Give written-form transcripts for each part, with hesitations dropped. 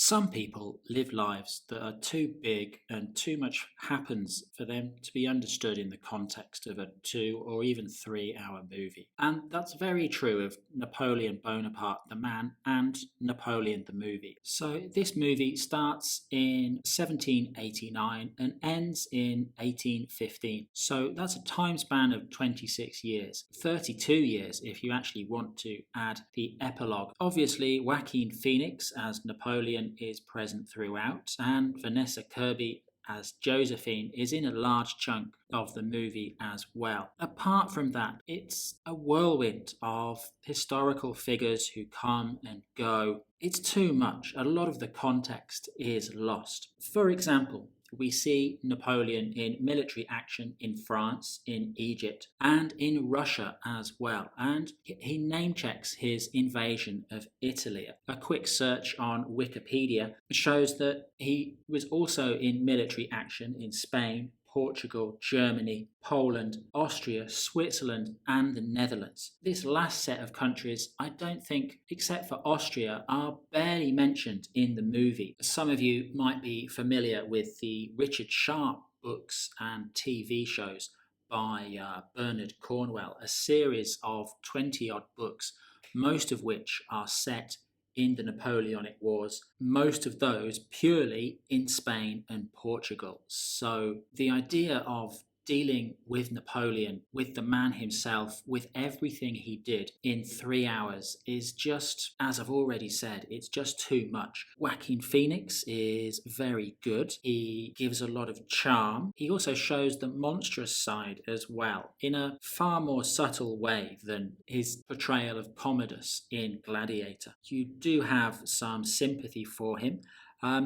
Some people live lives that are too big and too much happens for them to be understood in the context of a 2 or even 3 hour movie. And that's very true of Napoleon Bonaparte, the man, and Napoleon, the movie. So this movie starts in 1789 and ends in 1815. So that's a time span of 26 years, 32 years if you actually want to add the epilogue. Obviously, Joaquin Phoenix as Napoleon is present throughout, and Vanessa Kirby as Josephine is in a large chunk of the movie as well. Apart from that, it's a whirlwind of historical figures who come and go. It's too much. A lot of the context is lost. For example, we see Napoleon in military action in France, in Egypt, and in Russia as well. And he name checks his invasion of Italy. A quick search on Wikipedia shows that he was also in military action in Spain, Portugal, Germany, Poland, Austria, Switzerland, and the Netherlands. This last set of countries, I don't think, except for Austria, are barely mentioned in the movie. Some of you might be familiar with the Richard Sharp books and TV shows by Bernard Cornwell, a series of 20-odd books, most of which are set in the Napoleonic Wars, most of those purely in Spain and Portugal. So the idea of dealing with Napoleon, with the man himself, with everything he did in 3 hours is just, as I've already said, it's just too much. Joaquin Phoenix is very good. He gives a lot of charm. He also shows the monstrous side as well, in a far more subtle way than his portrayal of Commodus in Gladiator. You do have some sympathy for him.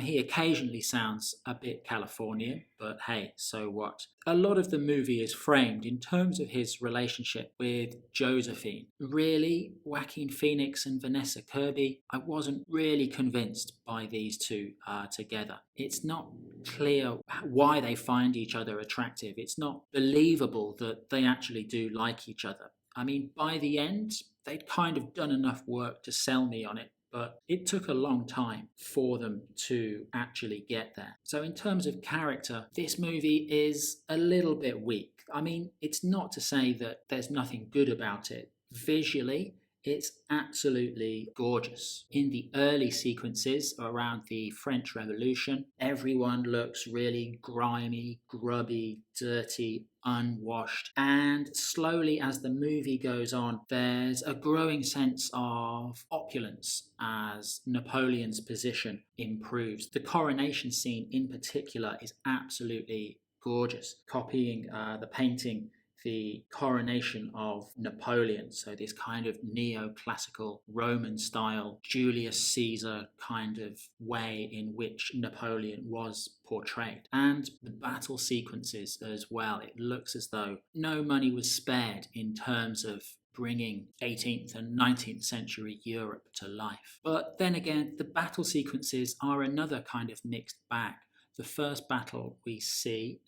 He occasionally sounds a bit Californian, but hey, so what? A lot of the movie is framed in terms of his relationship with Josephine. Really, Joaquin Phoenix and Vanessa Kirby, I wasn't really convinced by these two together. It's not clear why they find each other attractive. It's not believable that they actually do like each other. I mean, by the end, they'd kind of done enough work to sell me on it, but it took a long time for them to actually get there. So in terms of character, this movie is a little bit weak. I mean, it's not to say that there's nothing good about it. Visually, it's absolutely gorgeous. In the early sequences around the French Revolution, everyone looks really grimy, grubby, dirty, unwashed. And slowly as the movie goes on, there's a growing sense of opulence as Napoleon's position improves. The coronation scene in particular is absolutely gorgeous, copying the painting the coronation of Napoleon. So this kind of neoclassical Roman style, Julius Caesar kind of way in which Napoleon was portrayed. And the battle sequences as well. It looks as though no money was spared in terms of bringing 18th and 19th century Europe to life. But then again, the battle sequences are another kind of mixed bag. The first battle we see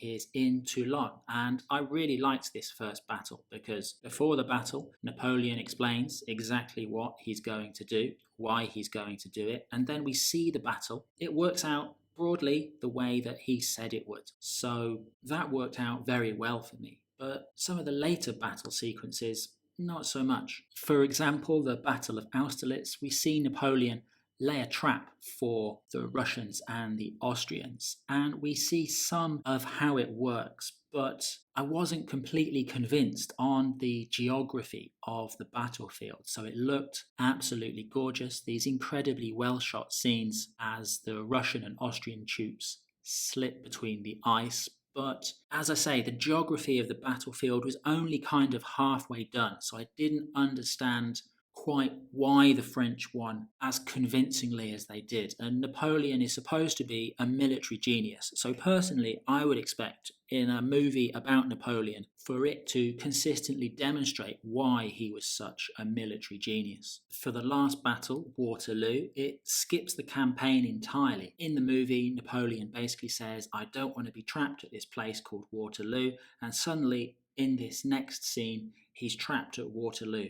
is in Toulon, and I really liked this first battle because before the battle, Napoleon explains exactly what he's going to do, why he's going to do it, and then we see the battle. It works out broadly the way that he said it would, so that worked out very well for me. But some of the later battle sequences, not so much. For example, the Battle of Austerlitz, we see Napoleon lay a trap for the Russians and the Austrians, and we see some of how it works, but I wasn't completely convinced on the geography of the battlefield. So it looked absolutely gorgeous, these incredibly well shot scenes as the Russian and Austrian troops slip between the ice. But as I say, the geography of the battlefield was only kind of halfway done, so I didn't understand quite why the French won as convincingly as they did. And Napoleon is supposed to be a military genius. So personally, I would expect in a movie about Napoleon for it to consistently demonstrate why he was such a military genius. For the last battle, Waterloo, it skips the campaign entirely. In the movie, Napoleon basically says, I don't want to be trapped at this place called Waterloo. And suddenly, in this next scene, he's trapped at Waterloo.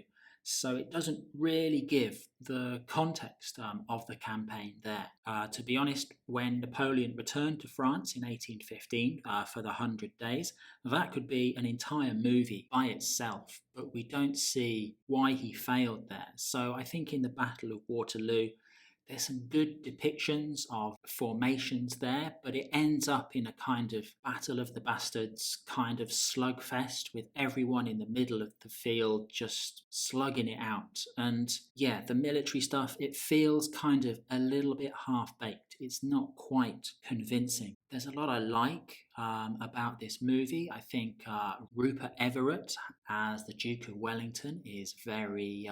So it doesn't really give the context of the campaign there. To be honest, when Napoleon returned to France in 1815 for the 100 Days, that could be an entire movie by itself, but we don't see why he failed there. So I think in the Battle of Waterloo, there's some good depictions of formations there, but it ends up in a kind of Battle of the Bastards kind of slugfest with everyone in the middle of the field just slugging it out. And yeah, the military stuff, it feels kind of a little bit half baked. It's not quite convincing. There's a lot I like about this movie. I think Rupert Everett as the Duke of Wellington is very.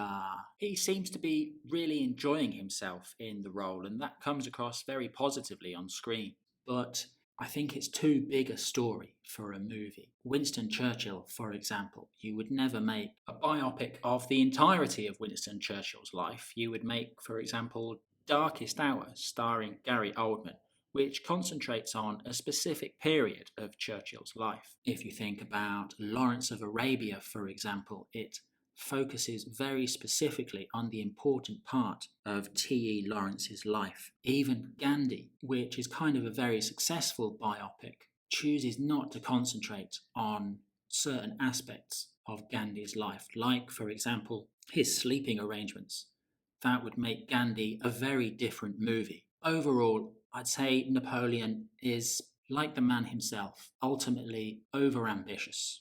He seems to be really enjoying himself in the role, and that comes across very positively on screen. But I think it's too big a story for a movie. Winston Churchill, for example, you would never make a biopic of the entirety of Winston Churchill's life. You would make, for example, Darkest Hour, starring Gary Oldman, which concentrates on a specific period of Churchill's life. If you think about Lawrence of Arabia, for example, it focuses very specifically on the important part of T.E. Lawrence's life. Even Gandhi, which is kind of a very successful biopic, chooses not to concentrate on certain aspects of Gandhi's life, like, for example, his sleeping arrangements. That would make Gandhi a very different movie. Overall, I'd say Napoleon is, like the man himself, ultimately overambitious.